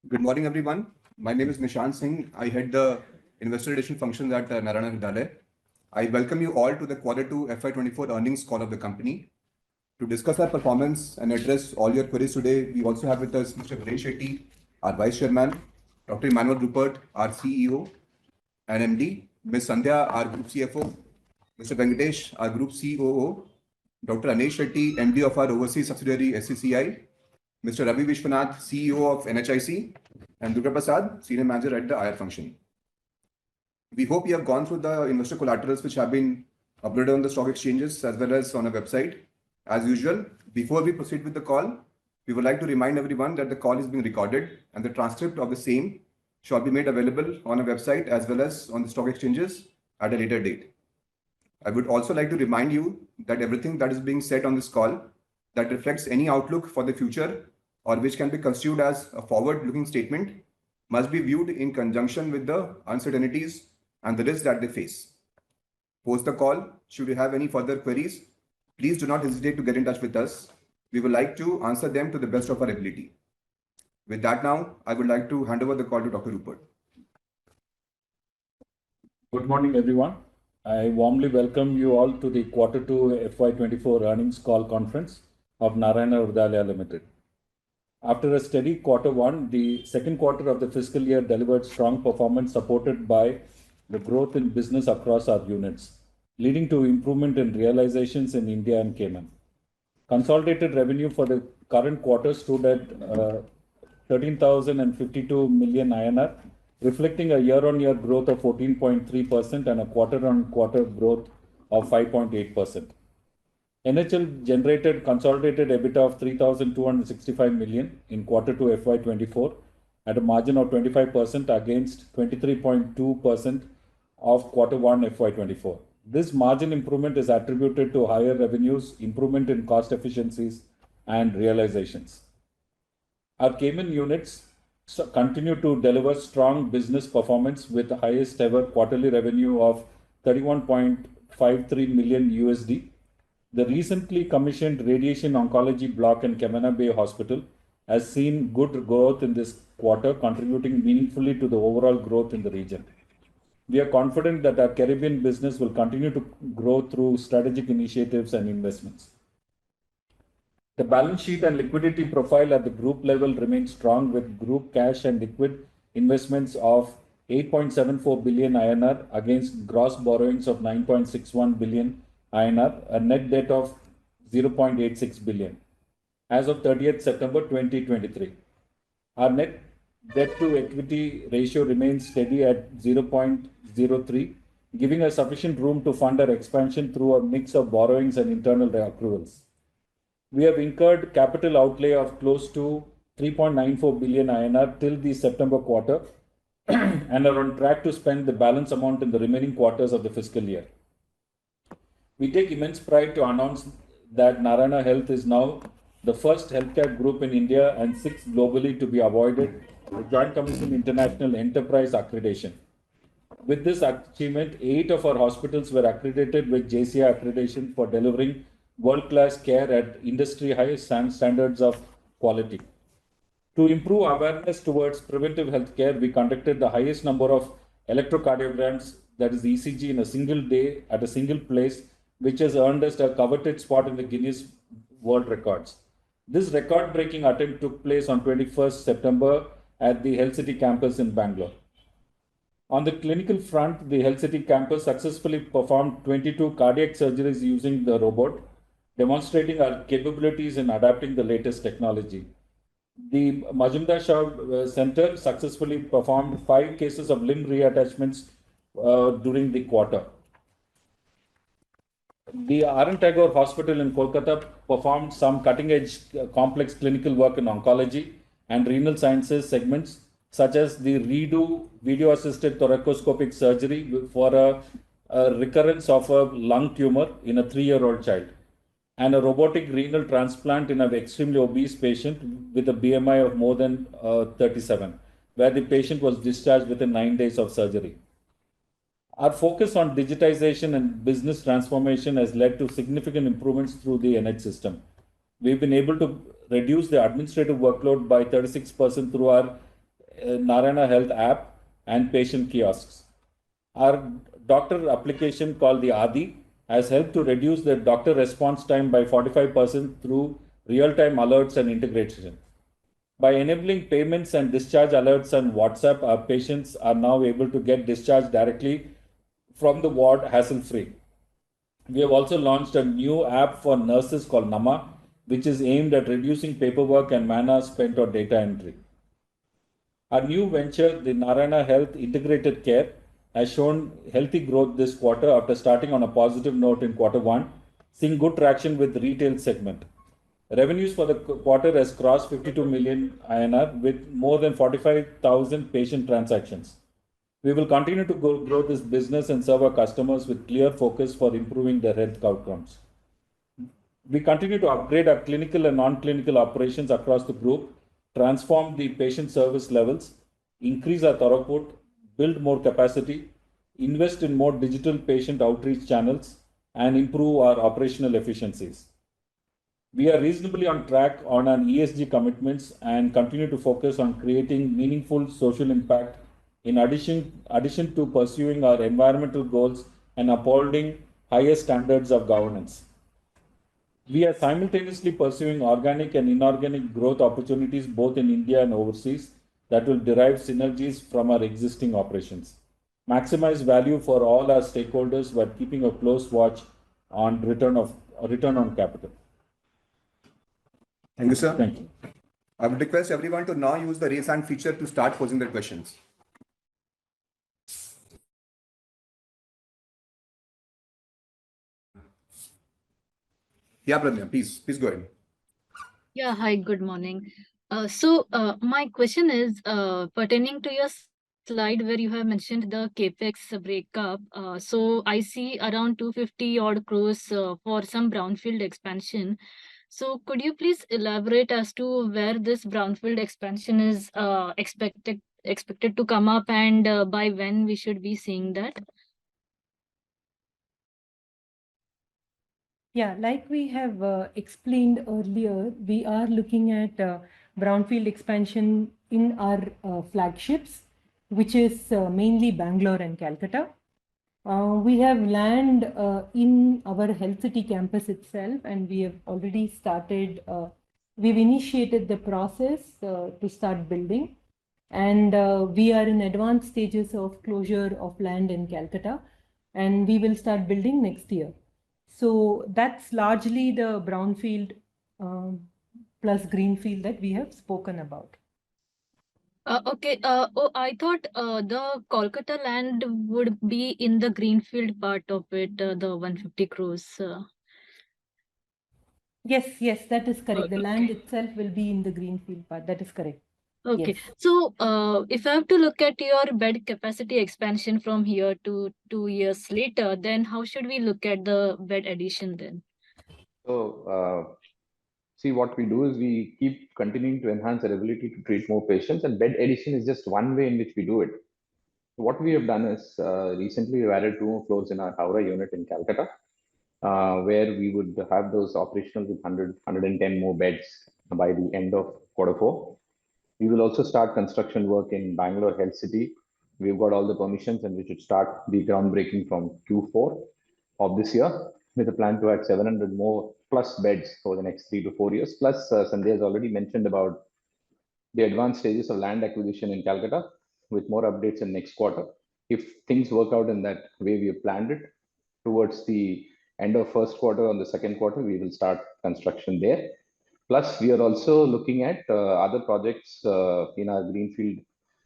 Good morning, everyone. My name is Nishant Singh. I head the investor relation functions at Narayana Hrudayalaya. I welcome you all to the Q2 FY'24 earnings call of the company. To discuss our performance and address all your queries today, we also have with us Mr. Ganesh Shetty, our Vice Chairman, Dr. Emmanuel Rupert, our CEO and MD, Ms. Sandhya, our Group CFO, Mr. Venkatesh, our Group COO, Dr. Anesh Shetty, MD of our overseas subsidiary SCCI, Mr. Ravi Vishwanath, CEO of NHIC, and Durga Prasad, Senior Manager at the IR function. We hope you have gone through the investor collaterals which have been uploaded on the stock exchanges as well as on our website. As usual, before we proceed with the call, we would like to remind everyone that the call is being recorded and the transcript of the same shall be made available on our website as well as on the stock exchanges at a later date. I would also like to remind you that everything that is being said on this call that reflects any outlook for the future or which can be construed as a forward-looking statement must be viewed in conjunction with the uncertainties and the risks that they face. Post the call, should you have any further queries, please do not hesitate to get in touch with us. We would like to answer them to the best of our ability. With that now, I would like to hand over the call to Dr. Rupert. Good morning, everyone. I warmly welcome you all to the Q2 FY'24 earnings call conference of Narayana Hrudayalaya Limited. After a steady Q1, the second quarter of the fiscal year delivered strong performance supported by the growth in business across our units, leading to improvement in realizations in India and Cayman. Consolidated revenue for the current quarter stood at 13,052 million INR, reflecting a year-on-year growth of 14.3% and a quarter-on-quarter growth of 5.8%. NHL generated consolidated EBITDA of 3,265 million in Q2 FY'24 at a margin of 25% against 23.2% of Q1 FY'24. This margin improvement is attributed to higher revenues, improvement in cost efficiencies, and realizations. Our Cayman units continue to deliver strong business performance with the highest ever quarterly revenue of $31.53 million. The recently commissioned radiation oncology block in Camana Bay Hospital has seen good growth in this quarter, contributing meaningfully to the overall growth in the region. We are confident that our Caribbean business will continue to grow through strategic initiatives and investments. The balance sheet and liquidity profile at the group level remains strong with group cash and liquid investments of 8.74 billion INR against gross borrowings of 9.61 billion INR, a net debt of 0.86 billion as of 30th September 2023. Our net debt to equity ratio remains steady at 0.03, giving us sufficient room to fund our expansion through a mix of borrowings and internal accruals. We have incurred capital outlay of close to 3.94 billion INR till the September quarter and are on track to spend the balance amount in the remaining quarters of the fiscal year. We take immense pride to announce that Narayana Health is now the first healthcare group in India and sixth globally to be awarded the Joint Commission International Enterprise Accreditation. With this achievement, 8 of our hospitals were accredited with JCI accreditation for delivering world-class care at industry-high standards of quality. To improve awareness towards preventive health care, we conducted the highest number of electrocardiograms, that is ECG, in a single day at a single place, which has earned us a coveted spot in the Guinness World Records. This record-breaking attempt took place on 21st September at the Health City campus in Bangalore. On the clinical front, the Health City campus successfully performed 22 cardiac surgeries using the robot, demonstrating our capabilities in adapting the latest technology. The Majumdar Shah Center successfully performed 5 cases of limb reattachments during the quarter. The R.N. Tagore Hospital in Kolkata performed some cutting-edge complex clinical work in oncology and renal sciences segments, such as the redo video-assisted thoracoscopic surgery for a recurrence of a lung tumor in a 3-year-old child, and a robotic renal transplant in an extremely obese patient with a BMI of more than 37, where the patient was discharged within 9 days of surgery. Our focus on digitization and business transformation has led to significant improvements through the NH system. We've been able to reduce the administrative workload by 36% through our Narayana Health app and patient kiosks. Our doctor application called the ADI has helped to reduce the doctor response time by 45% through real-time alerts and integration. By enabling payments and discharge alerts on WhatsApp, our patients are now able to get discharged directly from the ward hassle-free. We have also launched a new app for nurses called Nama, which is aimed at reducing paperwork and manner spent on data entry. Our new venture, the Narayana Health Integrated Care, has shown healthy growth this quarter after starting on a positive note in quarter 1, seeing good traction with the retail segment. Revenues for the quarter has crossed 52 million INR with more than 45,000 patient transactions. We will continue to grow this business and serve our customers with clear focus for improving their health outcomes. We continue to upgrade our clinical and non-clinical operations across the group, transform the patient service levels, increase our throughput, build more capacity, invest in more digital patient outreach channels, and improve our operational efficiencies. We are reasonably on track on our ESG commitments and continue to focus on creating meaningful social impact in addition to pursuing our environmental goals and upholding higher standards of governance. We are simultaneously pursuing organic and inorganic growth opportunities both in India and overseas that will derive synergies from our existing operations. Maximize value for all our stakeholders while keeping a close watch on return on capital. Thank you, sir. Thank you. I would request everyone to now use the raise hand feature to start posing their questions. Yeah, Pradnya, please go ahead. Yeah, hi, good morning. My question is pertaining to your slide where you have mentioned the capex breakup. So I see around 250 odd crores for some brownfield expansion. So could you please elaborate as to where this brownfield expansion is expected to come up, and by when we should be seeing that? Yeah, like we have explained earlier, we are looking at brownfield expansion in our flagships, which is mainly Bangalore and Calcutta. We have land in our Health City campus itself, and we have already started, we've initiated the process to start building. And we are in advanced stages of closure of land in Calcutta, and we will start building next year. So that's largely the brownfield plus greenfield that we have spoken about. Okay. I thought the Kolkata land would be in the greenfield part of it, the 150 crores. Yes, that is correct. The Okay. land itself will be in the greenfield part. That is correct. Okay. Yes. So if I have to look at your bed capacity expansion from here to 2 years later, then how should we look at the bed addition then? So, see, what we do is we keep continuing to enhance our ability to treat more patients, and bed addition is just one way in which we do it. What we have done is recently we've added 2 more floors in our Howrah unit in Calcutta, where we would have those operational with 110 more beds by the end of quarter 4. We will also start construction work in Bangalore Health City. We've got all the permissions, and we should start the groundbreaking from Q4 of this year with a plan to add 700 more plus beds over the next 3 to 4 years. Plus, Sanjay has already mentioned about the advanced stages of land acquisition in Calcutta with more updates in next quarter. If things work out in that way we have planned it, towards the end of first quarter or the second quarter, we will start construction there. Plus, we are also looking at other projects in our greenfield,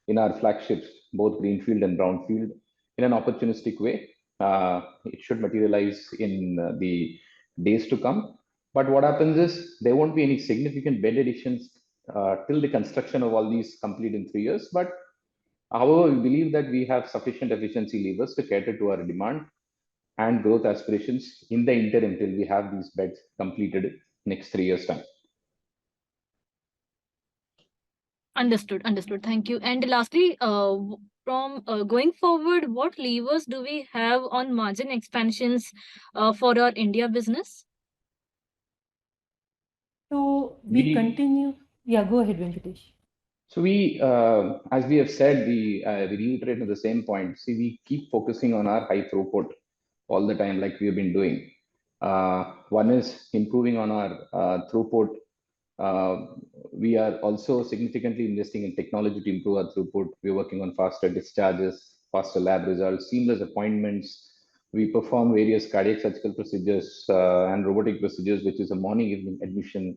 in our flagships, both greenfield and brownfield, in an opportunistic way. It should materialize in the days to come. But what happens is there won't be any significant bed additions till the construction of all these complete in 3 years. But however, we believe that we have sufficient efficiency levers to cater to our demand and growth aspirations in the interim till we have these beds completed next 3 years' time. Understood. Thank you. And lastly, from going forward, what levers do we have on margin expansions for our India business? So we continue. Yeah, go ahead, Venkatesh. So as we have said, we reiterate the same point. See, we keep focusing on our high throughput all the time, like we have been doing. One is improving on our throughput. We are also significantly investing in technology to improve our throughput. We're working on faster discharges, faster lab results, seamless appointments. We perform various cardiac surgical procedures and robotic procedures, which is a morning evening admission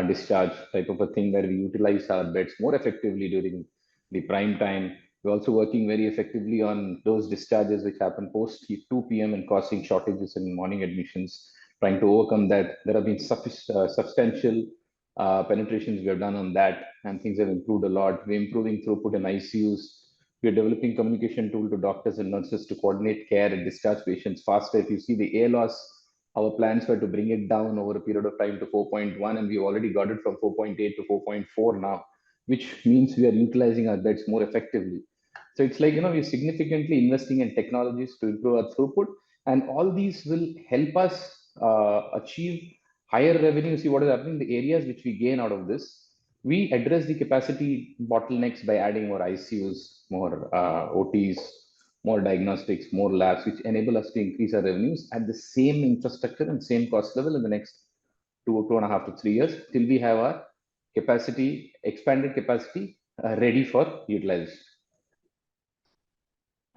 discharge type of a thing where we utilize our beds more effectively during the prime time. We're also working very effectively on those discharges which happen post 2 p.m. and causing shortages in morning admissions, trying to overcome that. There have been substantial penetrations we have done on that, and things have improved a lot. We're improving throughput in ICUs. We're developing communication tool to doctors and nurses to coordinate care and discharge patients faster. If you see the A loss, our plans were to bring it down over a period of time to 4.1, and we've already got it from 4.8 to 4.4 now, which means we are utilizing our beds more effectively. So it's like, we're significantly investing in technologies to improve our throughput, and all these will help us achieve higher revenue. See what is happening, the areas which we gain out of this, we address the capacity bottlenecks by adding more ICUs, more OTs, more diagnostics, more labs, which enable us to increase our revenues at the same infrastructure and same cost level in the next 2.5 to 3 years, till we have our capacity, expanded capacity ready for utilization.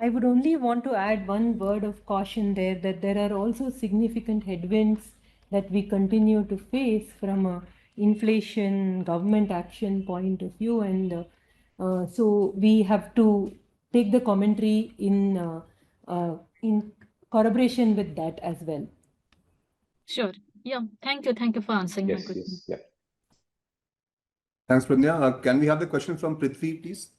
I would only want to add one word of caution there, that there are also significant headwinds that we continue to face from a inflation, government action point of view, and so we have to take the commentary in corroboration with that as well. Sure. Yeah. Thank you. Thank you for answering my Yes, question. yes, yeah. Thanks, Pradnya. Can we have the question from Prithvi, please?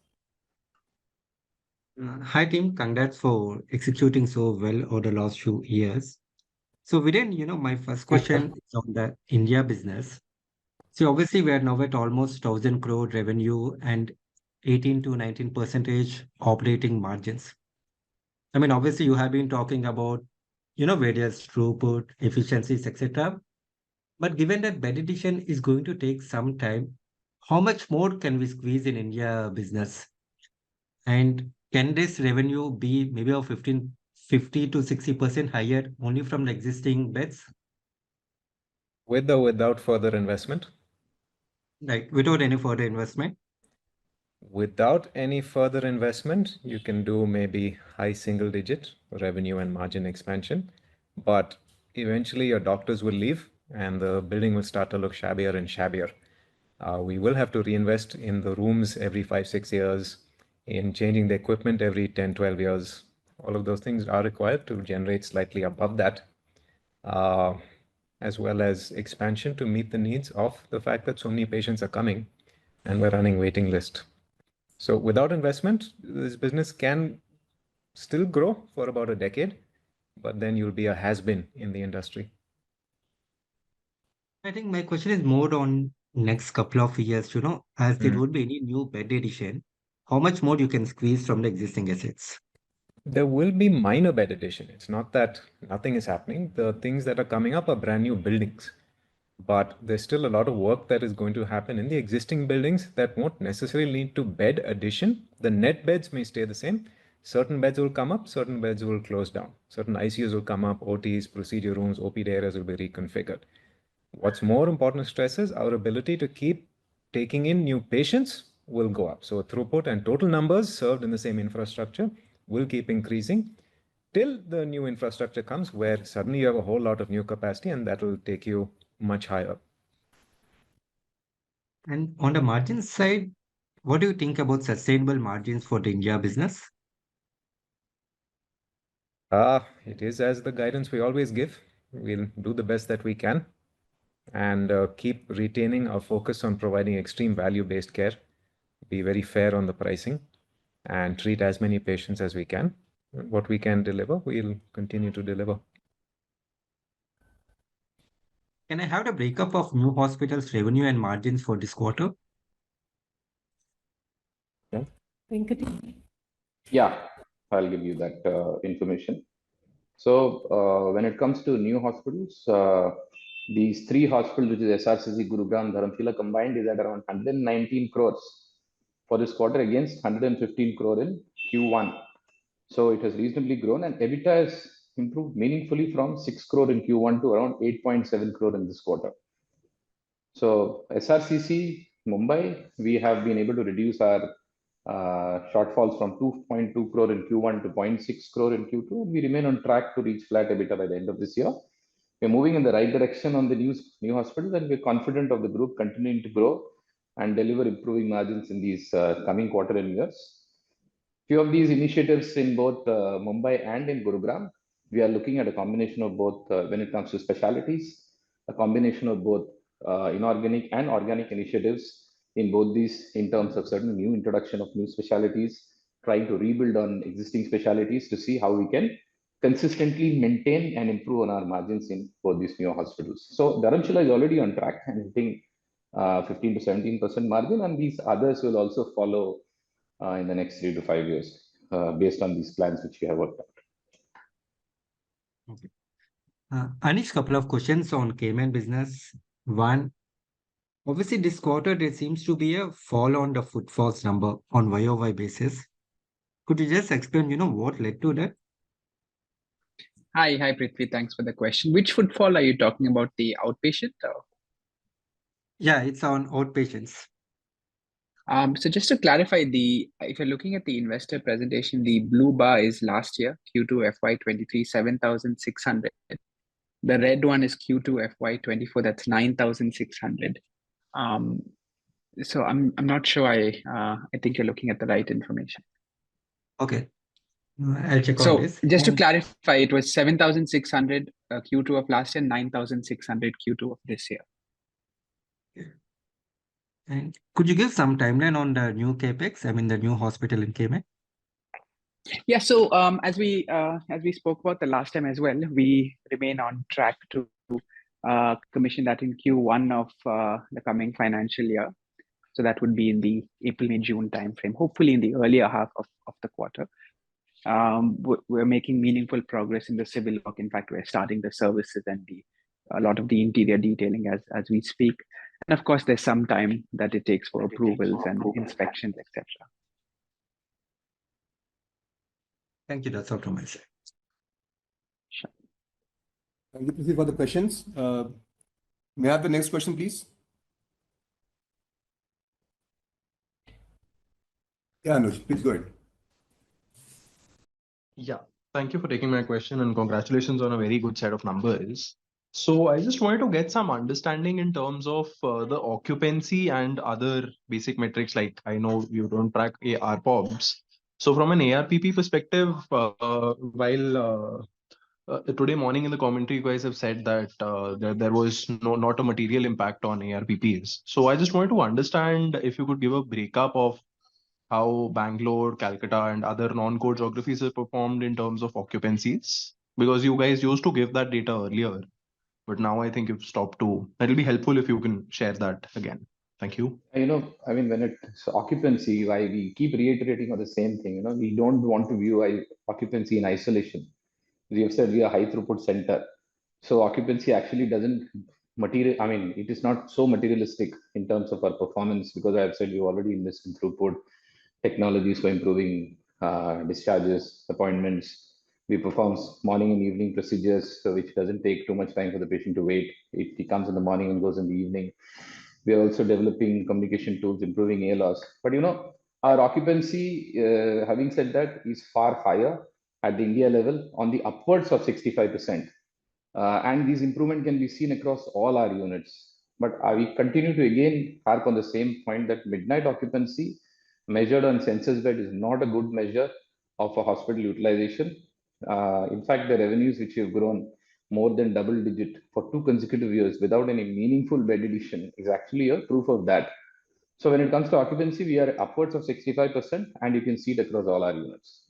Hi team, congrats for executing so well over the last few years. So within, my first question is on the India business. So obviously we are now at almost 1,000 crore revenue and 18 to 19 percentage operating margins. I mean, obviously you have been talking about, various throughput, efficiencies, etc. But given that bed addition is going to take some time, how much more can we squeeze in India business? And can this revenue be maybe of 50 to 60% higher only from the existing beds? With or without further investment? Right, without any further investment? Without any further investment, you can do maybe high single-digit revenue and margin expansion, but eventually your doctors will leave and the building will start to look shabbier and shabbier. We will have to reinvest in the rooms every 5-6 years, in changing the equipment every 10-12 years. All of those things are required to generate slightly above that, as well as expansion to meet the needs of the fact that so many patients are coming and we're running waiting list. So without investment, this business can still grow for about a decade, but then you'll be a has-been in the industry. I think my question is more on next couple of years, as there would be any new bed addition, how much more you can squeeze from the existing assets? There will be minor bed addition. It's not that nothing is happening. The things that are coming up are brand new buildings. But there's still a lot of work that is going to happen in the existing buildings that won't necessarily lead to bed addition. The net beds may stay the same. Certain beds will come up, certain beds will close down. Certain ICUs will come up, OTs, procedure rooms, OPD areas will be reconfigured. What's more important to stress is our ability to keep taking in new patients will go up. So throughput and total numbers served in the same infrastructure will keep increasing till the new infrastructure comes where suddenly you have a whole lot of new capacity and that will take you much higher. And on the margin side, what do you think about sustainable margins for the India business? It is as the guidance we always give. We'll do the best that we can and keep retaining our focus on providing extreme value-based care, be very fair on the pricing, and treat as many patients as we can. What we can deliver, we'll continue to deliver. Can I have the breakup of new hospitals revenue and margins for this quarter? Venkati? Yeah, I'll give you that information. So when it comes to new hospitals, these three hospitals, which is SRCC, Gurugram, Dharamshila combined, is at around 119 crores for this quarter against 115 crore in Q1. So it has reasonably grown, and EBITDA has improved meaningfully from 6 crore in Q1 to around 8.7 crore in this quarter. So SRCC Mumbai, we have been able to reduce our shortfalls from 2.2 crore in Q1 to 0.6 crore in Q2. We remain on track to reach flat EBITDA by the end of this year. We're moving in the right direction on the new hospitals, and we're confident of the group continuing to grow and deliver improving margins in these coming quarter and years. Few of these initiatives in both Mumbai and in Gurugram, we are looking at a combination of both when it comes to specialties, a combination of both inorganic and organic initiatives in both these in terms of certain new introduction of new specialties, trying to rebuild on existing specialties to see how we can consistently maintain and improve on our margins in both these new hospitals. So Dharamshala is already on track and hitting 15 to 17% margin, and these others will also follow in the next 3 to 5 years based on these plans which we have worked out. Okay. Anish, couple of questions on Cayman business. One, obviously this quarter there seems to be a fall on the footfalls number on YOY basis. Could you just explain, what led to that? Hi, Prithvi. Thanks for the question. Which footfall are you talking about? The outpatient? Yeah, it's on outpatients. So just to clarify, if you're looking at the investor presentation, the blue bar is last year, Q2 FY'23, 7,600. The red one is Q2 FY'24, that's 9,600. So I'm not sure. I think you're looking at the right information. Okay. I'll check on So this. just to clarify, it was 7,600 Q2 of last year, 9,600 Q2 of this year. And could you give some timeline on the new capex? I mean, the new hospital in Cayman? Yeah. So as we spoke about the last time as well, we remain on track to commission that in Q1 of the coming financial year. So that would be in the April, May, June timeframe, hopefully in the earlier half of the quarter. We're making meaningful progress in the civil work. In fact, we're starting the services and a lot of the interior detailing as we speak. And of course, there's some time that it takes for approvals and inspections, etc. Thank you. That's all from my side. Sure. Thank you, Prithvi, for the questions. May I have the next question, please? Yeah, Anuj, please go ahead. Yeah, thank you for taking my question and congratulations on a very good set of numbers. So I just wanted to get some understanding in terms of the occupancy and other basic metrics. Like I know you don't track ARPOBs. So from an ARPP perspective, while today morning in the commentary, you guys have said that there was not a material impact on ARPPs. So I just wanted to understand if you could give a breakup of how Bangalore, Calcutta, and other non-core geographies have performed in terms of occupancies, because you guys used to give that data earlier, but now I think you've stopped to. It'll be helpful if you can share that again. Thank you. I mean, when it's occupancy, why we keep reiterating on the same thing. We don't want to view occupancy in isolation. We have said we are high throughput center, so occupancy actually doesn't material. I mean, it is not so materialistic in terms of our performance, because I have said we already invest in throughput technologies for improving discharges, appointments. We perform morning and evening procedures, so which doesn't take too much time for the patient to wait. He comes in the morning and goes in the evening. We are also developing communication tools, improving ALOS. But our occupancy, having said that, is far higher at the India level on the upwards of 65%. And these improvement can be seen across all our units. But we continue to again harp on the same point that midnight occupancy measured on census bed is not a good measure of a hospital utilization. In fact, the revenues which have grown more than double digit for 2 consecutive years without any meaningful bed addition is actually a proof of that. So when it comes to occupancy, we are upwards of 65%, and you can see it across all our units.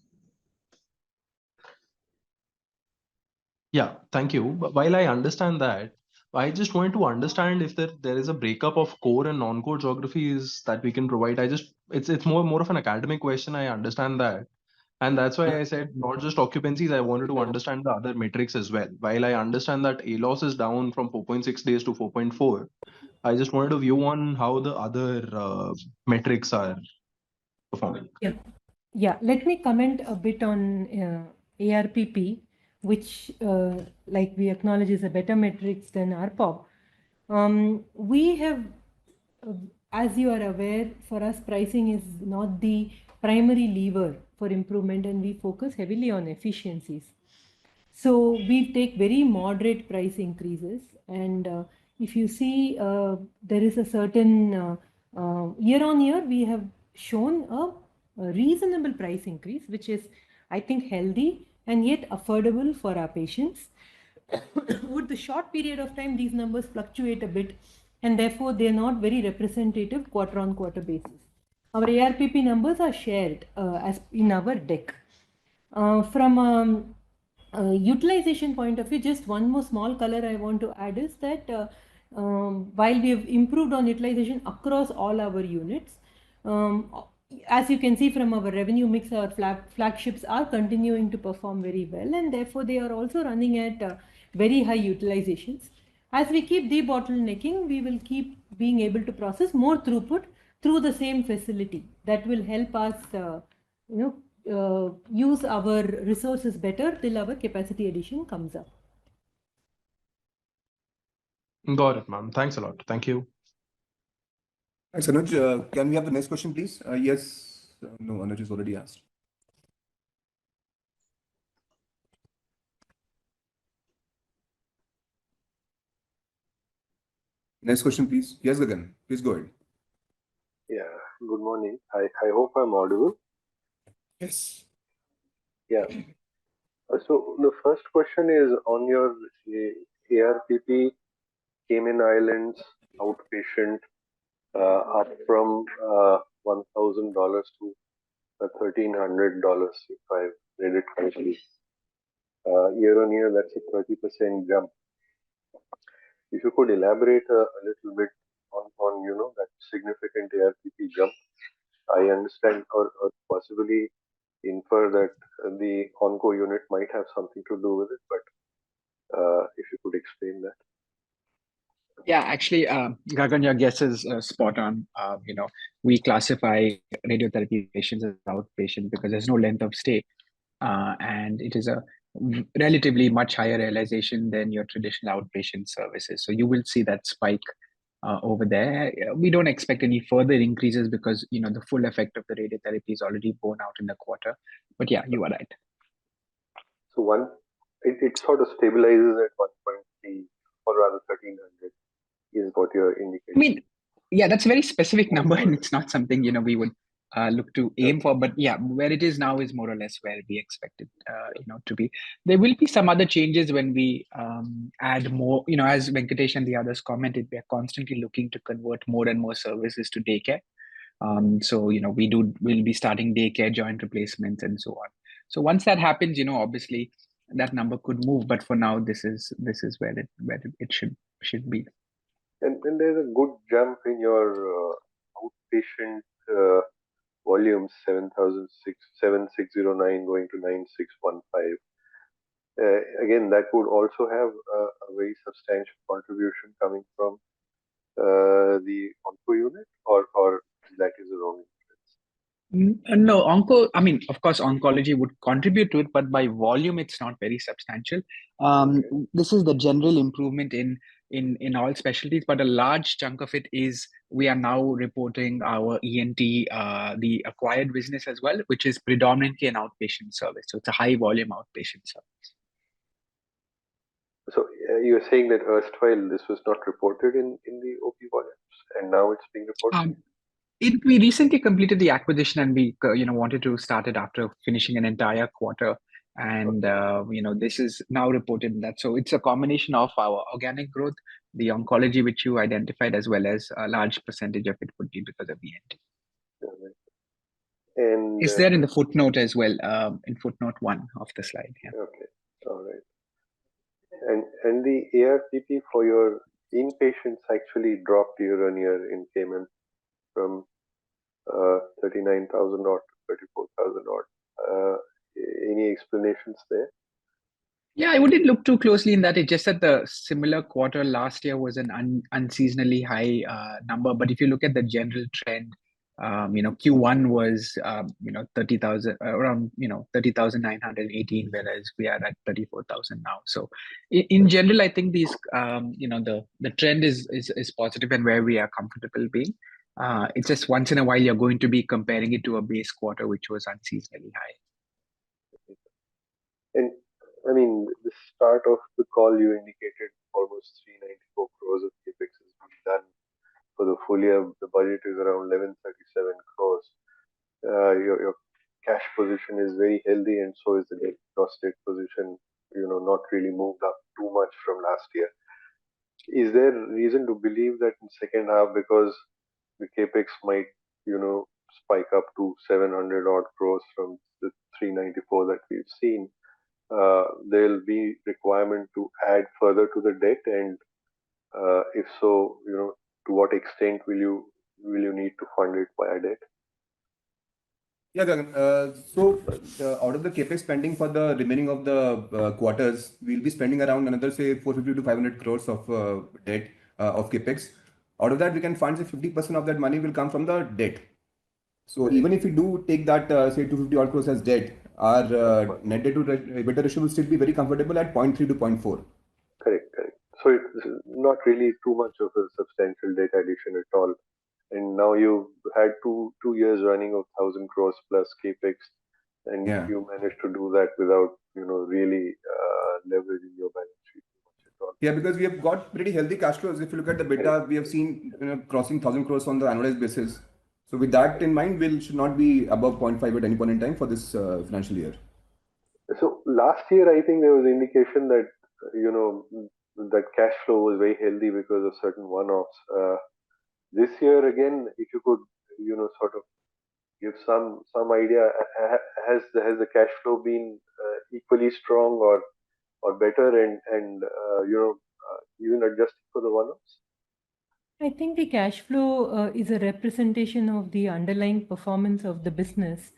Yeah, thank you. But while I understand that, I just wanted to understand if there is a breakup of core and non-core geographies that we can provide. It's more of an academic question. I understand that. And that's why I said not just occupancies, I wanted to understand the other metrics as well. While I understand that ALOS is down from 4.6 days to 4.4, I just wanted a view on how the other metrics are performing? Yeah, let me comment a bit on ARPP, which, like we acknowledge, is a better metrics than RPOP. We have, as you are aware, for us, pricing is not the primary lever for improvement, and we focus heavily on efficiencies. So we take very moderate price increases, and if you see, there is a certain year on year we have shown a reasonable price increase, which is, I think, healthy and yet affordable for our patients. With the short period of time, these numbers fluctuate a bit, and therefore they are not very representative quarter on quarter basis. Our ARPP numbers are shared as in our deck. From utilization point of view, just one more small color I want to add is that while we have improved on utilization across all our units, as you can see from our revenue mix, our flagships are continuing to perform very well, and therefore they are also running at very high utilizations. As we keep debottlenecking, we will keep being able to process more throughput through the same facility. That will help us, use our resources better till our capacity addition comes up. Got it, ma'am. Thanks a lot. Thank you. Thanks, Anuj. Can we have the next question, please? Yes. No, Anuj has already asked. Next question, please. Yes, Gagan. Please go ahead. Yeah, good morning. I hope I'm audible. Yes. Yeah. So the first question is on your ARPP Cayman Islands outpatient up from $1,000 to $1,300 if I read it correctly. Year on year, that's a 30% jump. If you could elaborate a little bit on that significant ARPP jump, I understand or possibly infer that the onco unit might have something to do with it, but if you could explain that. Yeah, actually, Gagan, your guess is spot on. We classify radiotherapy patients as outpatient because there's no length of stay, and it is a relatively much higher realization than your traditional outpatient services. So you will see that spike over there. We don't expect any further increases because the full effect of the radiotherapy is already borne out in the quarter. But yeah, you are right. So it sort of stabilizes at 1.3 or rather 1,300 is what you're indicating. I mean, yeah, that's a very specific number, and it's not something we would look to aim for. But yeah, where it is now is more or less where we expect it, to be. There will be some other changes when we add more. As Venkatesh and the others commented, we are constantly looking to convert more and more services to daycare. So we'll be starting daycare, joint replacements, and so on. So once that happens, obviously that number could move. But for now, this is where it should be. And there's a good jump in your outpatient volumes, 7,609 going to 9,615. Again, that would also have a very substantial contribution coming from the onco unit, or that is the wrong inference? No, of course, oncology would contribute to it, but by volume, it's not very substantial. This is the general improvement in all specialties, but a large chunk of it is we are now reporting our ENT, the acquired business as well, which is predominantly an outpatient service. So it's a high volume outpatient service. So you're saying that erstwhile this was not reported in the OP volumes, and now it's being reported? We recently completed the acquisition, and we wanted to start it after finishing an entire quarter. And this is now reported in that. So it's a combination of our organic growth, the oncology which you identified, as well as a large percentage of it would be because of ENT. And it's there in the footnote as well, in footnote 1 of the slide. Yeah. Okay, all right. And the ARPP for your inpatients actually dropped year on year in Cayman from 39,000 odd to 34,000 odd. Any explanations there? Yeah, I wouldn't look too closely in that. It's just that the similar quarter last year was an unseasonally high number. But if you look at the general trend, Q1 was 30,000 around 30,918, whereas we are at 34,000 now. So in general, I think these the trend is positive and where we are comfortable being. It's just once in a while you're going to be comparing it to a base quarter which was unseasonably high. And I mean, the start of the call you indicated almost 394 crores of capex has been done for the full year. The budget is around 1137 crores. Your cash position is very healthy, and so is the gross debt position. Not really moved up too much from last year. Is there reason to believe that in second half, because the capex might spike up to 700 odd crores from the 394 that we've seen, there'll be requirement to add further to the debt, and if so, to what extent will you need to fund it via debt? Yeah, Gagan. Out of the capex spending for the remaining of the quarters, we'll be spending around another, say, 450 to 500 crores of debt of capex. Out of that, we can fund, say, 50% of that money will come from the debt. So even if we do take that, say, 250 odd crores as debt, our net debt to EBITDA ratio will still be very comfortable at 0.3 to 0.4. Correct. So it's not really too much of a substantial debt addition at all. And now you've had two years running of 1,000 crores plus capex, and you managed to do that without really leveraging your balance sheet too much at all. Yeah, because we have got pretty healthy cash flows. If you look at the beta, we have seen crossing 1,000 crores on the annualized basis. So with that in mind, we should not be above 0.5 at any point in time for this financial year. So last year, I think there was indication that that cash flow was very healthy because of certain one-offs. This year again, if you could sort of give some idea, has the cash flow been equally strong or better, and even adjusted for the one-offs? I think the cash flow is a representation of the underlying performance of the business.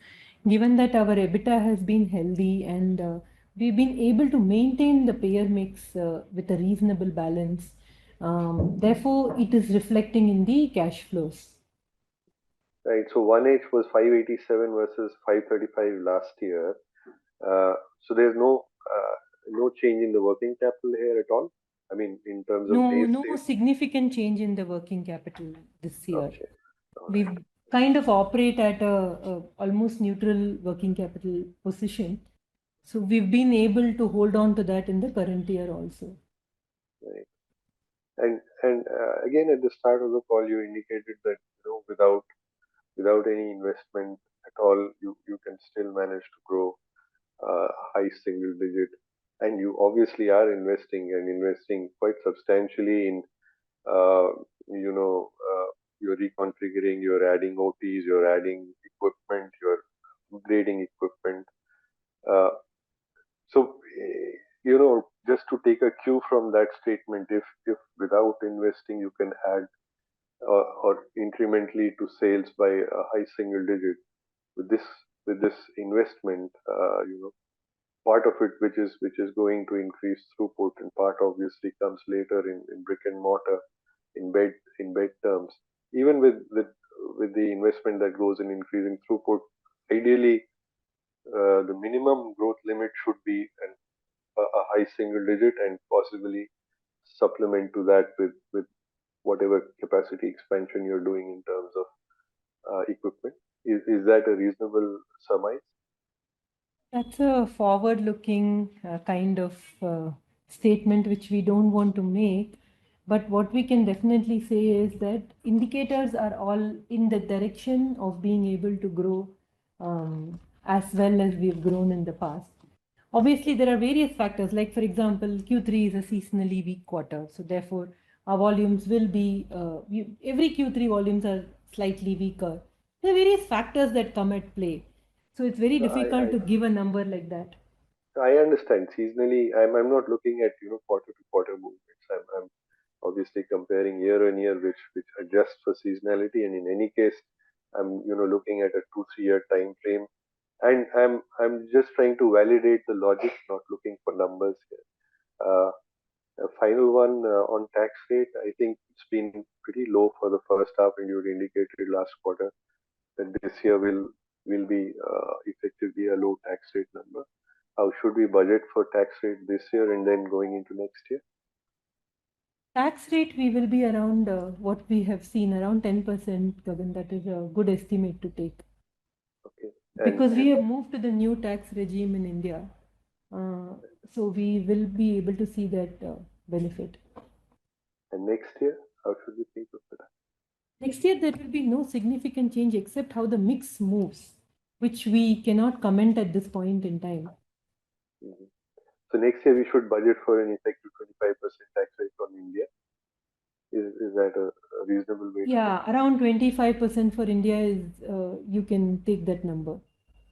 Given that our EBITDA has been healthy and we've been able to maintain the payer mix with a reasonable balance, therefore it is reflecting in the cash flows. Right. So 1H was 587 versus 535 last year. So there's no change in the working capital here at all. I mean, in terms of no significant change in the working capital this year. Okay. We kind of operate at a almost neutral working capital position. So we've been able to hold on to that in the current year also. Right. And again, at the start of the call, you indicated that without any investment at all, you can still manage to grow high single digit. And you obviously are investing quite substantially in you're reconfiguring, you're adding OTs, you're adding equipment, you're upgrading equipment. So just to take a cue from that statement, if without investing you can add or incrementally to sales by a high single digit, with this investment, part of it which is going to increase throughput, and part obviously comes later in brick and mortar, in bed terms. Even with the investment that goes in increasing throughput, ideally the minimum growth limit should be a high single digit, and possibly supplement to that with whatever capacity expansion you're doing in terms of equipment. Is that a reasonable surmise? That's a forward-looking kind of statement which we don't want to make. But what we can definitely say is that indicators are all in the direction of being able to grow as well as we've grown in the past. Obviously, there are various factors, like for example, Q3 is a seasonally weak quarter. So therefore, our volumes will be, every Q3 volumes are slightly weaker. There are various factors that come at play. So it's very difficult to give a number like that. I understand. Seasonally, I'm not looking at quarter to quarter movements. I'm obviously comparing year on year, which adjusts for seasonality. And in any case, I'm looking at a 2-3 year time frame, and I'm just trying to validate the logic, not looking for numbers here. A final one on tax rate. I think it's been pretty low for the first half, and you indicated last quarter. that this year will be effectively a low tax rate number. How should we budget for tax rate this year and then going into next year? Tax rate, we will be around what we have seen, around 10%, Gagan. That is a good estimate to take. Okay. Because we have moved to the new tax regime in India. So we will be able to see that benefit. And next year, how should we think of that? Next year, there will be no significant change except how the mix moves, which we cannot comment at this point in time. Mm-hmm. So next year, we should budget for an effective 25% tax rate on India. Is that a reasonable way? Yeah, around 25% for India is, you can take that number.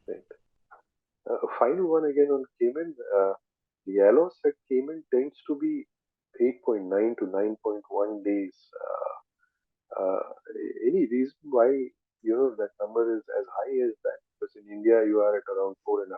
Right. Final one again on Cayman. The ALOS at Cayman tends to be 8.9 to 9.1 days. Any reason why that number is as high as that? Because in India you are at around 4.5.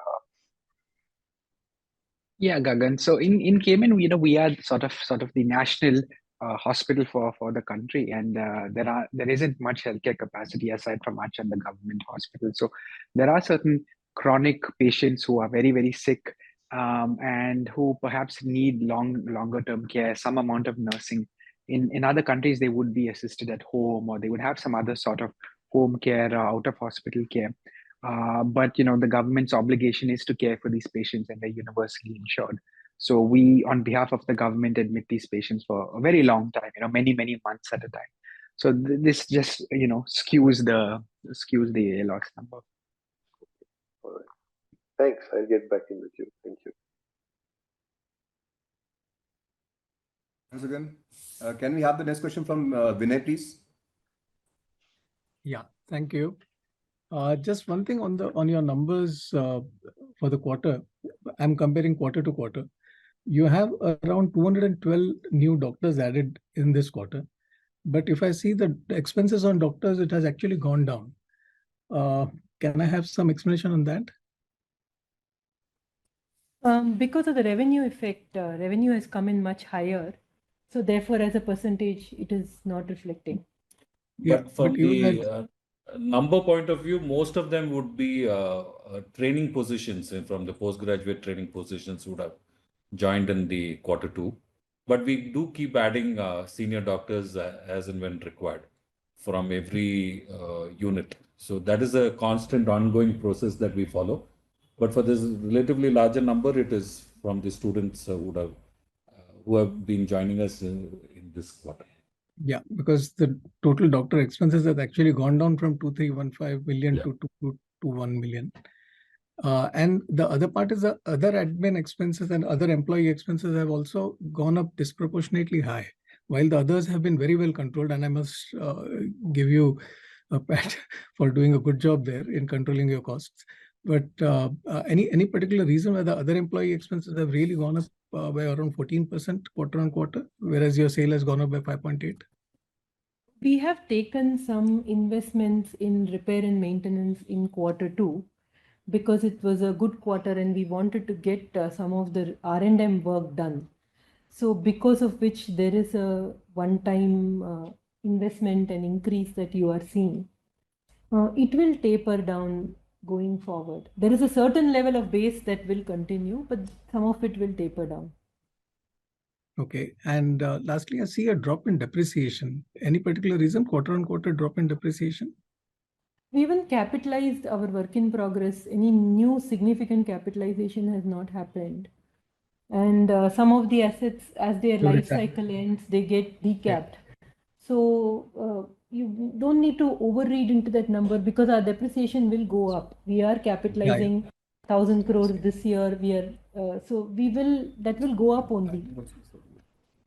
Yeah, Gagan. So in Cayman, we are sort of the national hospital for the country, and there isn't much healthcare capacity aside from much at the government hospital. So there are certain chronic patients who are very, very sick, and who perhaps need longer term care, some amount of nursing. In other countries, they would be assisted at home, or they would have some other sort of home care or out of hospital care. But the government's obligation is to care for these patients, and they're universally insured. So we, on behalf of the government, admit these patients for a very long time, many months at a time. So this just skews the ALOS number. All right. Thanks. I'll get back in the queue. Thank you. Thanks again. Can we have the next question from Vinay, please? Yeah, thank you. Just one thing on your numbers for the quarter. I'm comparing quarter to quarter. You have around 212 new doctors added in this quarter. But if I see the expenses on doctors, it has actually gone down. Can I have some explanation on that? Because of the revenue effect, revenue has come in much higher. So therefore, as a percentage, it is not reflecting. Yeah, but from the number point of view, most of them would be training positions from the postgraduate training positions would have joined in the quarter two. But we do keep adding senior doctors as and when required from every unit. So that is a constant ongoing process that we follow. But for this relatively larger number, it is from the students who have been joining us in this quarter. Yeah, because the total doctor expenses has actually gone down from 2,315 million to 221 million. And the other part is the other admin expenses and other employee expenses have also gone up disproportionately high, while the others have been very well controlled. And I must give you a pat for doing a good job there in controlling your costs. But any particular reason why the other employee expenses have really gone up by around 14% quarter on quarter, whereas your sale has gone up by 5.8%? We have taken some investments in repair and maintenance in quarter two because it was a good quarter and we wanted to get some of the R&M work done. So because of which there is a one-time investment and increase that you are seeing. It will taper down going forward. There is a certain level of base that will continue, but some of it will taper down. Okay. And lastly, I see a drop in depreciation. Any particular reason quarter on quarter drop in depreciation? We even capitalized our work in progress. Any new significant capitalization has not happened. And some of the assets, as their life cycle ends, they get decapped. So you don't need to overread into that number because our depreciation will go up. We are capitalizing 1,000 crores this year. So that will go up only.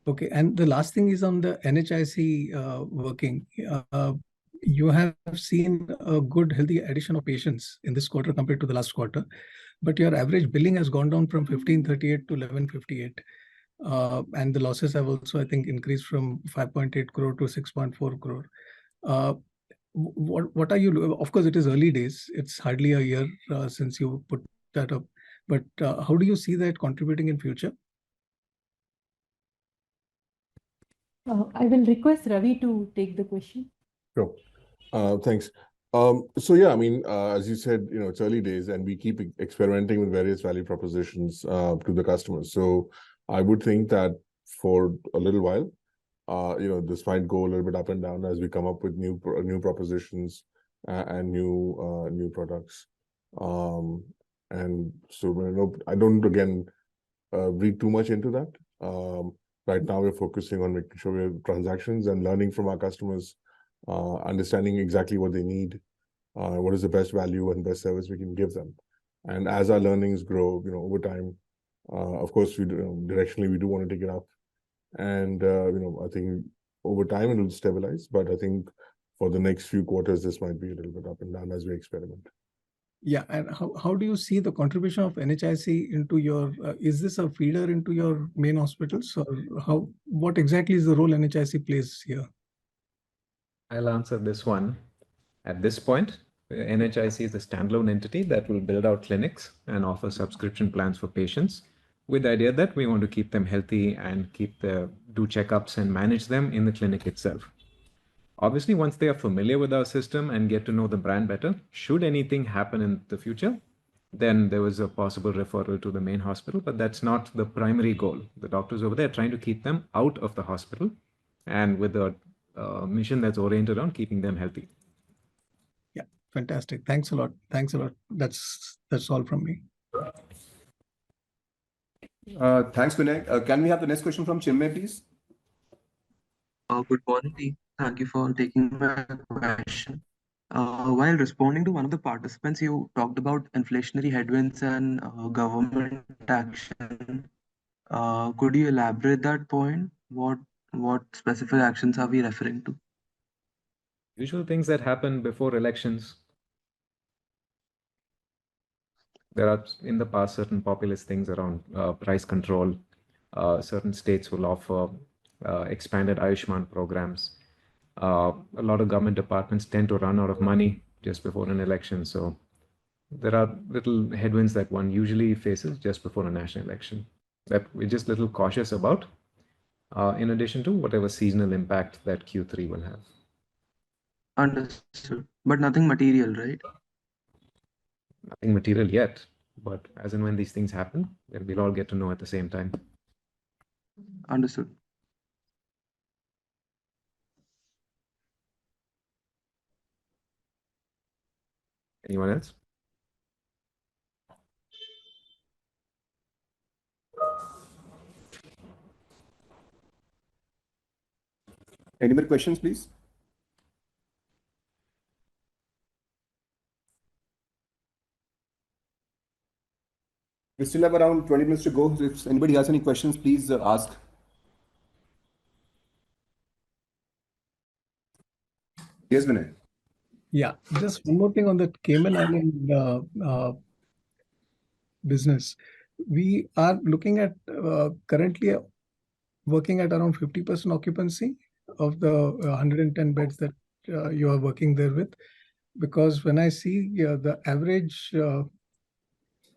Okay, and the last thing is on the NHIC working. You have seen a good healthy addition of patients in this quarter compared to the last quarter, but your average billing has gone down from 1,538 to 1,158. And the losses have also, I think, increased from 5.8 crore to 6.4 crore. What are you, of course, it is early days. It's hardly a year since you put that up, but how do you see that contributing in future? I will request Ravi to take the question. Sure. Thanks. So yeah, I mean, as you said, it's early days and we keep experimenting with various value propositions to the customers. So I would think that for a little while, this might go a little bit up and down as we come up with new propositions and new products. And so I don't again read too much into that. Right now, we're focusing on making sure we have transactions and learning from our customers, understanding exactly what they need, what is the best value and best service we can give them. And as our learnings grow, over time, of course, directionally we do want to take it up. And I think over time it will stabilize. But I think for the next few quarters, this might be a little bit up and down as we experiment. Yeah, and how do you see the contribution of NHIC into your? Is this a feeder into your main hospitals, or what exactly is the role NHIC plays here? I'll answer this one. At this point, NHIC is a standalone entity that will build out clinics and offer subscription plans for patients, with the idea that we want to keep them healthy and do checkups and manage them in the clinic itself. Obviously, once they are familiar with our system and get to know the brand better, should anything happen in the future, then there was a possible referral to the main hospital, but that's not the primary goal. The doctors over there are trying to keep them out of the hospital and with a mission that's oriented on keeping them healthy. Yeah, fantastic. Thanks a lot. Thanks a lot. That's all from me. Thanks, Vinay. Can we have the next question from Chinmay, please? Good morning. Thank you for taking my question. While responding to one of the participants, you talked about inflationary headwinds and government action. Could you elaborate that point? What specific actions are we referring to? Usual things that happen before elections. There are in the past certain populist things around price control. Certain states will offer expanded Ayushman programs. A lot of government departments tend to run out of money just before an election. So there are little headwinds that one usually faces just before a national election that we're just a little cautious about, in addition to whatever seasonal impact that Q3 will have. Understood. But nothing material, right? Nothing material yet, but as and when these things happen, then we'll all get to know at the same time. Understood. Anyone else? Any more questions, please? We still have around 20 minutes to go. If anybody has any questions, please ask. Yes, Vinay. Yeah, just one more thing on the Cayman Island business. We are looking at currently working at around 50% occupancy of the 110 beds that you are working there with. Because when I see the average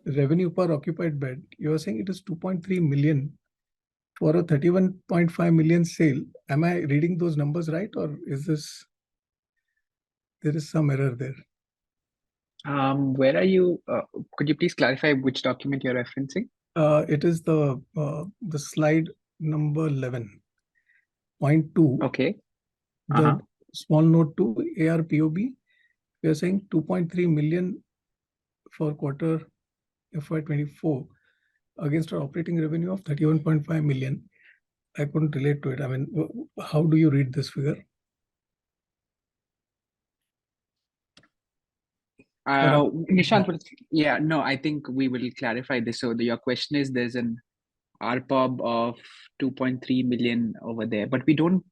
revenue per occupied bed, you are saying it is 2.3 million for a 31.5 million sale. Am I reading those numbers right, or there is some error there? Where are you? Could you please clarify which document you're referencing? It is the slide number 11.2. Okay. The small note 2 ARPOB. We are saying 2.3 million for quarter FY'24 against our operating revenue of 31.5 million. I couldn't relate to it. I mean, how do you read this figure? Nishant, I think we will clarify this. So your question is, there's an ARPOB of 2.3 million over there, but we don't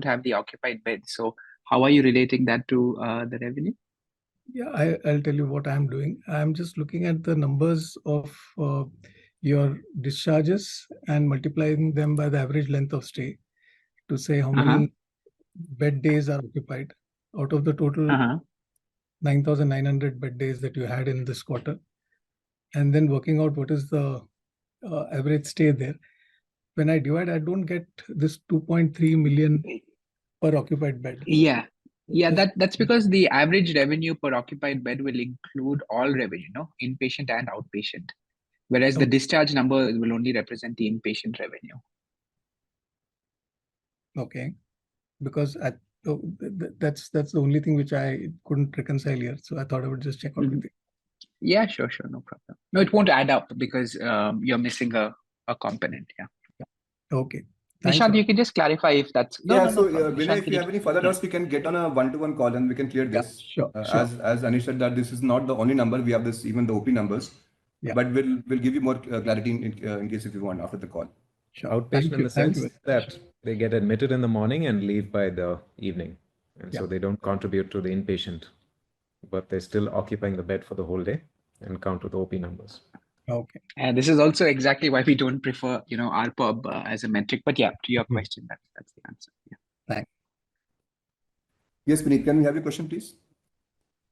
have the occupied beds. So how are you relating that to the revenue? Yeah, I'll tell you what I'm doing. I'm just looking at the numbers of your discharges and multiplying them by the average length of stay to say how many bed days are occupied out of the total 9,900 bed days that you had in this quarter, and then working out what is the average stay there. When I divide, I don't get this 2.3 million per occupied bed. Yeah. Yeah, Just that's because the average revenue per occupied bed will include all revenue, no, inpatient and outpatient, whereas the okay. discharge number will only represent the inpatient revenue. Okay. Because that's the only thing which I couldn't reconcile here. So I thought I would just check out with you. Yeah, sure, no problem. No, it won't add up because you're missing a component. Yeah. Okay. Thanks a Nishant, you lot. can just clarify if that's Yeah, no so problem. Vinay, Nishant, if can you you have any further doubts, we can get on a one-to-one call and we can clear this. Sure. As Anish said that this is not the only number, we have this even the OP numbers. Yeah. But we'll give you more clarity in case if you want after the call. Sure. Outpatient in the Thank you sense very much. that they get admitted in the morning and leave by the evening. And so Yeah. they don't contribute to the inpatient, but they're still occupying the bed for the whole day and count with OP numbers. Okay. And this is also exactly why we don't prefer, RPOB as a metric. But yeah, to your question, that's the answer. Yeah. Thanks. Yes, Puneet, can we have your question, please?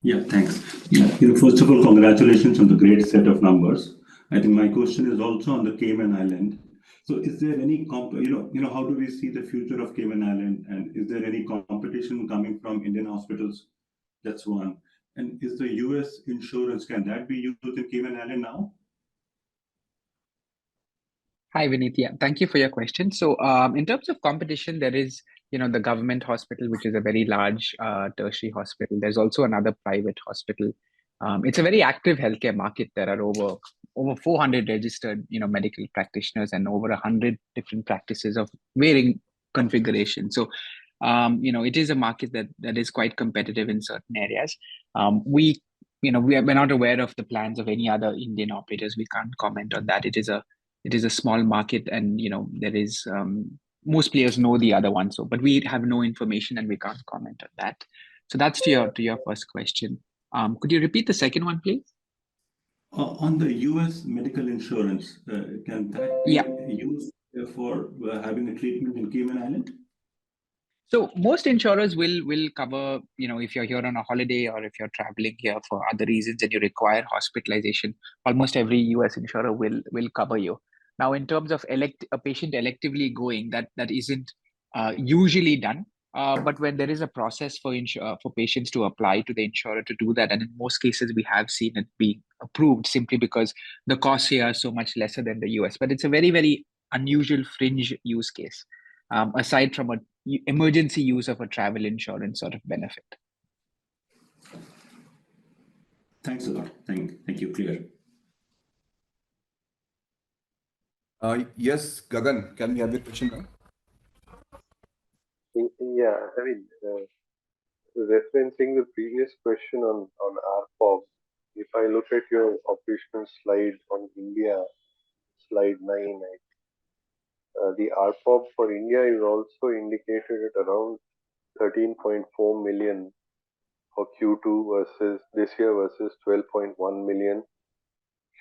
Yeah, thanks. Yeah, first of all, congratulations on the great set of numbers. I think my question is also on the Cayman Island. So, is there any how do we see the future of Cayman Island, and is there any competition coming from Indian hospitals? That's one. And is the US insurance, can that be used in Cayman Island now? Hi, Vinith. Yeah, thank you for your question. So, in terms of competition, there is, the government hospital, which is a very large tertiary hospital. There's also another private hospital. It's a very active healthcare market. There are over 400 registered, medical practitioners and over 100 different practices of varying configuration. So, it is a market that is quite competitive in certain areas. We're not aware of the plans of any other Indian operators. We can't comment on that. It is a small market, and there is most players know the other one. So, but we have no information and we can't comment on that. So that's to your first question. Could you repeat the second one, please? On the US medical insurance, can that be used for having a treatment in Cayman Island? So most insurers will cover, if you're here on a holiday or if you're traveling here for other reasons and you require hospitalization, almost every US insurer will cover you. Now, in terms of a patient electively going, that isn't usually done. But when there is a process for patients to apply to the insurer to do that, and in most cases we have seen it being approved simply because the costs here are so much lesser than the US. But it's a very, very unusual fringe use case, aside from a emergency use of a travel insurance sort of benefit. Thanks a lot. Thank you. Clear. Yes, Gagan, can we have your question now? Yeah, I mean, referencing the previous question on RPOB, if I look at your operational slide on India, slide 9, the RPOB for India is also indicated at around 13.4 million for Q2 versus this year versus 12.1 million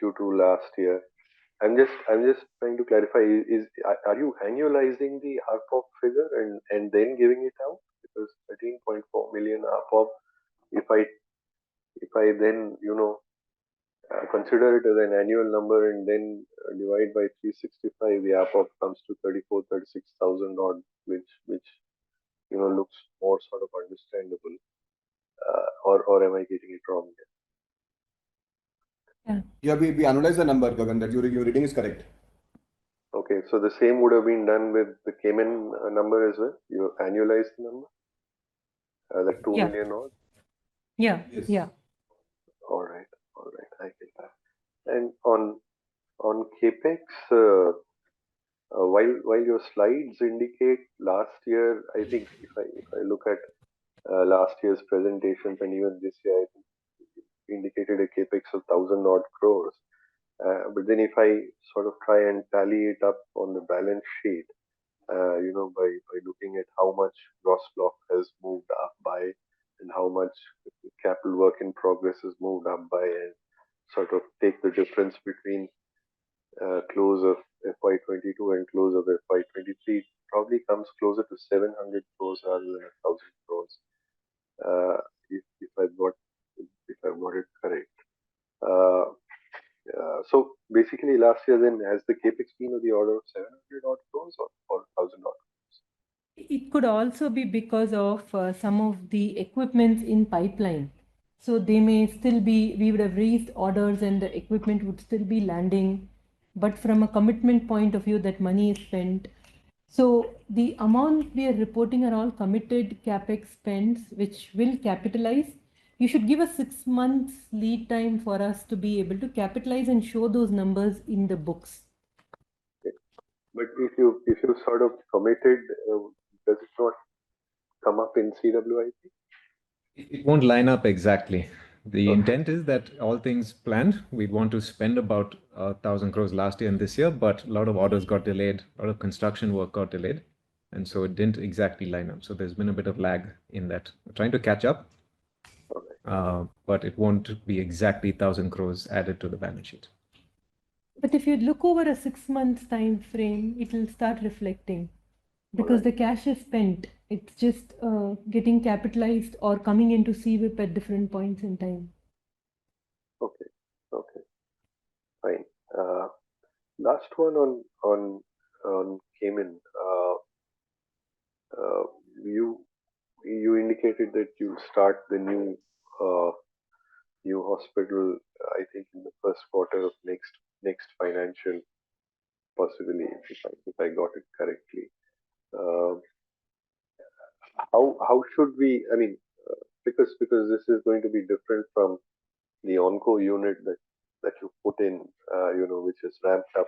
Q2 last year. I'm just trying to clarify: are you annualizing the RPOB figure and then giving it out? Because 13.4 million RPOB, if I then consider it as an annual number and then divide by 365, the RPOB comes to 36,000 odd, which looks more sort of understandable. Or am I getting it wrong here? Yeah, we analyze the number, Gagan, that your reading is correct. Okay, so the same would have been done with the Cayman number as well. You annualize the number, that 2 million odd. Yeah. Yes. Yeah. All right, I get that. And on capex, while your slides indicate last year, I think if I look at last year's presentations and even this year, I think it indicated a capex of 1,000 odd crores. But then if I sort of try and tally it up on the balance sheet, by looking at how much gross block has moved up by and how much capital work in progress has moved up by, and sort of take the difference between close of FY'22 and close of FY'23, probably comes closer to 700 crores rather than 1,000 crores. If I've got it correct. So basically, last year then has the capex been of the order of 700 odd crores or 1,000 odd crores? It could also be because of some of the equipments in pipeline. So they may still be, we would have raised orders and the equipment would still be landing. But from a commitment point of view, that money is spent. So the amount we are reporting are all committed capex spends, which will capitalize. You should give us 6 months lead time for us to be able to capitalize and show those numbers in the books. But if you sort of committed, does it not come up in CWIP? It won't line up exactly. The intent is that all things planned, we'd want to spend about 1,000 crores last year and this year, but a lot of orders got delayed, a lot of construction work got delayed, and so it didn't exactly line up. So there's been a bit of lag in that. We're trying to catch up, but it won't be exactly 1,000 crores added to the balance sheet. But if you look over a 6 months time frame, it will start reflecting because the cash is spent. It's just getting capitalized or coming into CWIP at different points in time. Okay, fine. Last one on Cayman. You indicated that you'll start the new hospital, I think in the first quarter of next financial, possibly, if I got it correctly. How should we? I mean, because this is going to be different from the onco unit that you put in, which is ramped up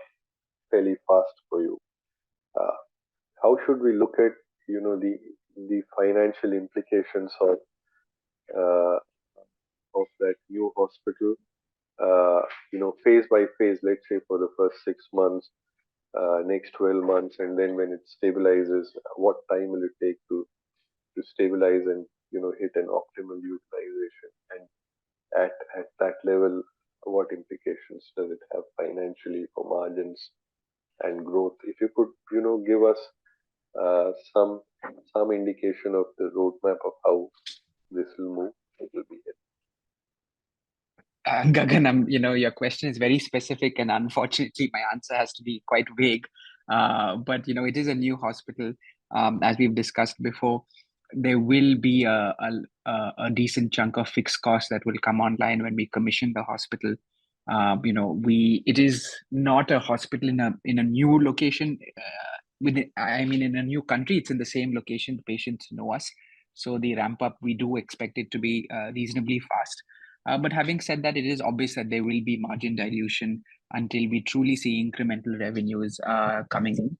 fairly fast for you. How should we look at the financial implications of that new hospital? Phase by phase. Let's say for the first 6 months, next 12 months, and then when it stabilizes, what time will it take to stabilize and hit an optimal utilization? And at that level, what implications does it have financially for margins and growth? If you could give us some indication of the roadmap of how this will move, it will be it. Gagan, your question is very specific, and unfortunately, my answer has to be quite vague. But it is a new hospital. As we've discussed before, there will be a decent chunk of fixed costs that will come online when we commission the hospital. It is not a hospital in a new location. In a new country, it's in the same location. The patients know us, so the ramp up, we do expect it to be reasonably fast. But having said that, it is obvious that there will be margin dilution until we truly see incremental revenues coming in.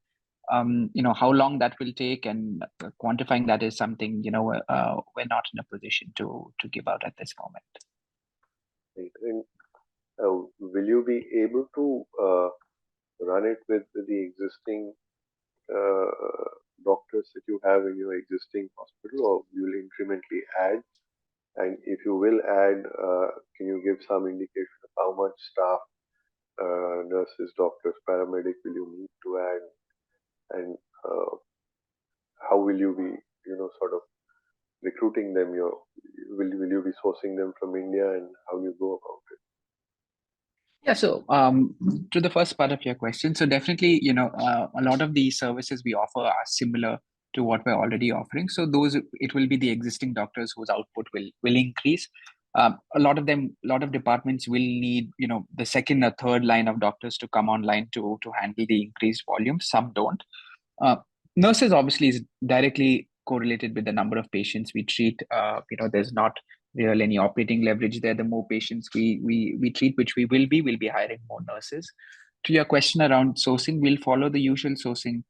How long that will take and quantifying that is something we're not in a position to give out at this moment. Right. And will you be able to run it with the existing doctors that you have in your existing hospital, or you will incrementally add? And if you will add, can you give some indication of how much staff, nurses, doctors, paramedics will you need to add, and how will you be, sort of recruiting them? Will you be sourcing them from India, and how do you go about it? Yeah, so to the first part of your question, so definitely, a lot of the services we offer are similar to what we're already offering. So it will be the existing doctors whose output will increase. A lot of departments will need, the second or third line of doctors to come online to handle the increased volume. Some don't. Nurses obviously is directly correlated with the number of patients we treat. There's not really any operating leverage there. The more patients we treat, which we'll be hiring more nurses. To your question around sourcing, we'll follow the usual sourcing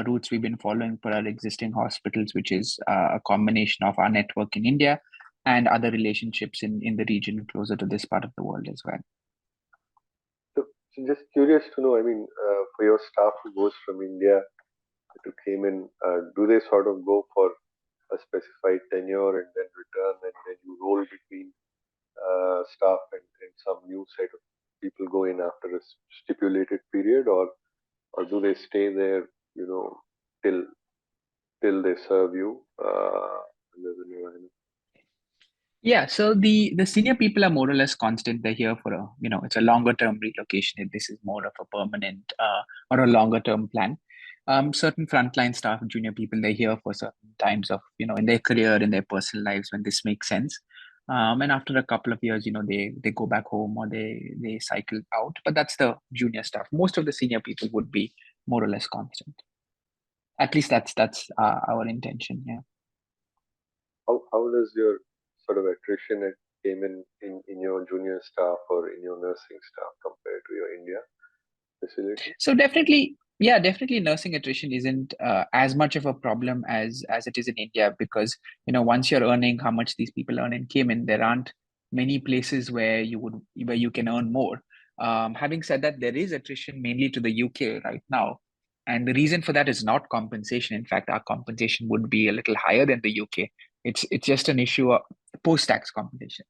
routes we've been following for our existing hospitals, which is a combination of our network in India and other relationships in the region closer to this part of the world as well. So just curious to know, for your staff who goes from India to Cayman, do they sort of go for a specified tenure and then return, and then you roll between staff and some new set of people go in after a stipulated period, or do they stay there, till they serve you under the Narayana? Yeah, so the senior people are more or less constant. They're here for it's a longer term relocation. This is more of a permanent or a longer term plan. certain frontline staff, junior people, they're here for certain times of, in their career, in their personal lives when this makes sense. And after a couple of years, they go back home or they cycle out. But that's the junior staff. Most of the senior people would be more or less constant. At least that's our intention. Yeah. How does your sort of attrition came in your junior staff or in your nursing staff compared to your India facility? So definitely nursing attrition isn't as much of a problem as it is in India, because once you're earning how much these people earn in Cayman, there aren't many places where you can earn more. Having said that, there is attrition mainly to the UK right now, and the reason for that is not compensation. In fact, our compensation would be a little higher than the UK. It's just an issue of post-tax compensation.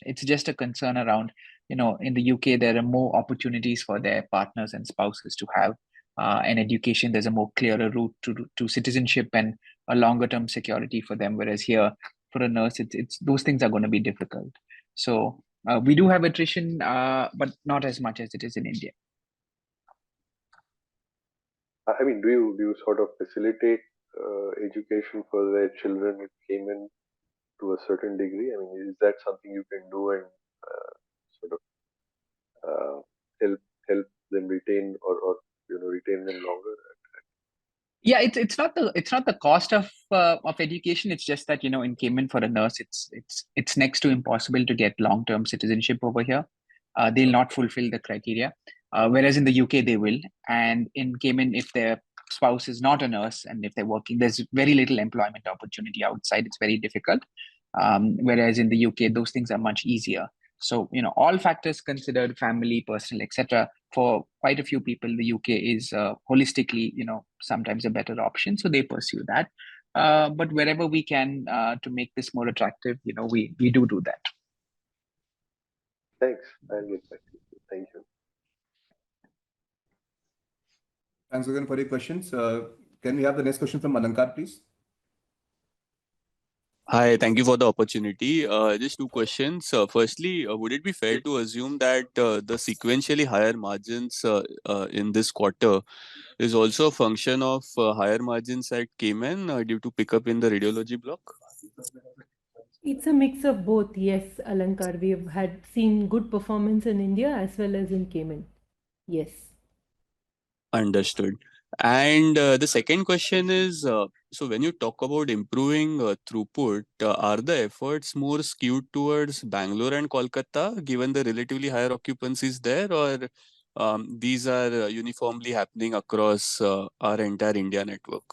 It's just a concern around, in the UK, there are more opportunities for their partners and spouses to have an education. There's a more clearer route to citizenship and a longer term security for them. Whereas here, for a nurse, it's those things are going to be difficult. So we do have attrition, but not as much as it is in India. I mean, do you sort of facilitate education for their children who came in to a certain degree? I mean, is that something you can do and sort of help them retain or retain them longer? Yeah, it's not the cost of education. It's just that in Cayman, for a nurse, it's next to impossible to get long-term citizenship over here. They'll not fulfill the criteria, whereas in the UK they will. And in Cayman, if their spouse is not a nurse and if they're working, there's very little employment opportunity outside. It's very difficult. Whereas in the UK, those things are much easier. So all factors considered, family, personal, etc. For quite a few people, the UK is holistically, sometimes a better option. So they pursue that. But wherever we can to make this more attractive, we do that. Thanks. I'll get back to you. Thank you. Thanks again for your questions. Can we have the next question from Alankar, please? Hi, thank you for the opportunity. Just two questions. Firstly, would it be fair to assume that the sequentially higher margins in this quarter is also a function of higher margins at Cayman due to pickup in the radiology block? It's a mix of both, yes, Alankar. We have seen good performance in India as well as in Cayman. Yes. Understood. And the second question is, so when you talk about improving throughput, are the efforts more skewed towards Bangalore and Kolkata, given the relatively higher occupancies there, or these are uniformly happening across our entire India network?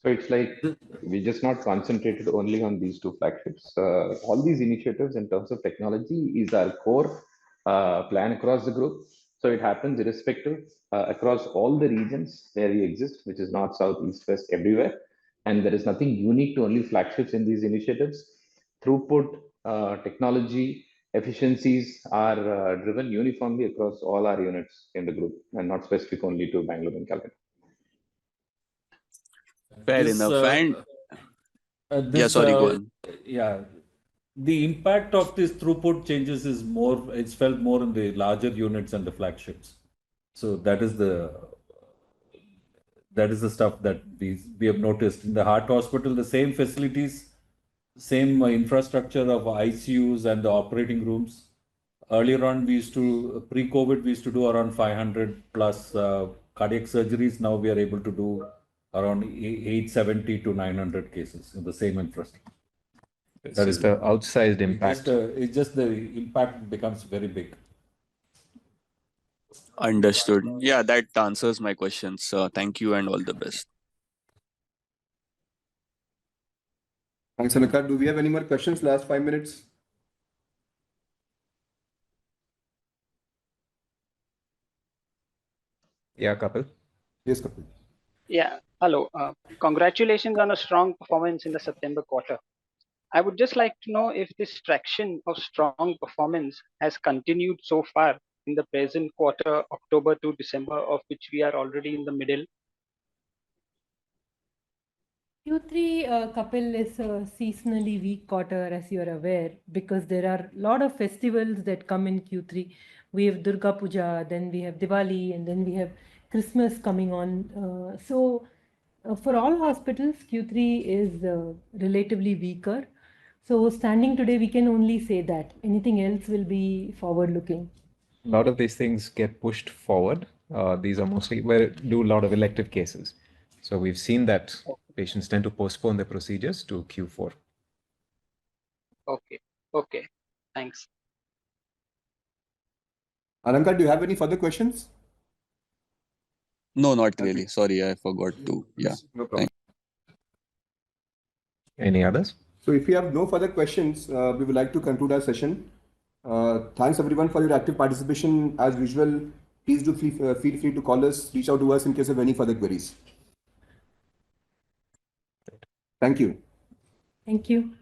So it's like we just not concentrated only on these two flagships. All these initiatives in terms of technology is our core plan across the group. So it happens irrespective across all the regions where we exist, which is north, south, east, west, everywhere. And there is nothing unique to only flagships in these initiatives. Throughput, technology, efficiencies are driven uniformly across all our units in the group and not specific only to Bangalore and Calcutta. Fair enough. And yeah, sorry, go on. Yeah, the impact of this throughput changes is it's felt more in the larger units and the flagships. So that is the stuff that we have noticed. In the heart hospital, the same facilities, same infrastructure of ICUs and the operating rooms. Earlier on, pre-COVID, we used to do around 500 plus cardiac surgeries. Now we are able to do around 870 to 900 cases in the same infrastructure. That is the outsized impact. It's just the impact becomes very big. Understood. Yeah, that answers my questions. Thank you and all the best. Thanks, Alankar. Do we have any more questions? Last 5 minutes. Yeah, Kapil. Yes, Kapil. Yeah, hello. Congratulations on a strong performance in the September quarter. I would just like to know if this traction of strong performance has continued so far in the present quarter, October to December, of which we are already in the middle. Q3, Kapil, is a seasonally weak quarter, as you're aware, because there are a lot of festivals that come in Q3. we have Durga Puja, then we have Diwali, and then we have Christmas coming on. For all hospitals, Q3 is relatively weaker. So standing today, we can only say that. Anything else will be forward-looking. A lot of these things get pushed forward. These are mostly where do a lot of elective cases. So we've seen that patients tend to postpone their procedures to Q4. Okay. Okay. Thanks. Alankar, do you have any further questions? No, not really. Sorry, I forgot to. Yeah. No problem. Any others? So if you have no further questions, we would like to conclude our session. Thanks everyone for your active participation. As usual, please do feel free to call us, reach out to us in case of any further queries. Thank you. Thank you.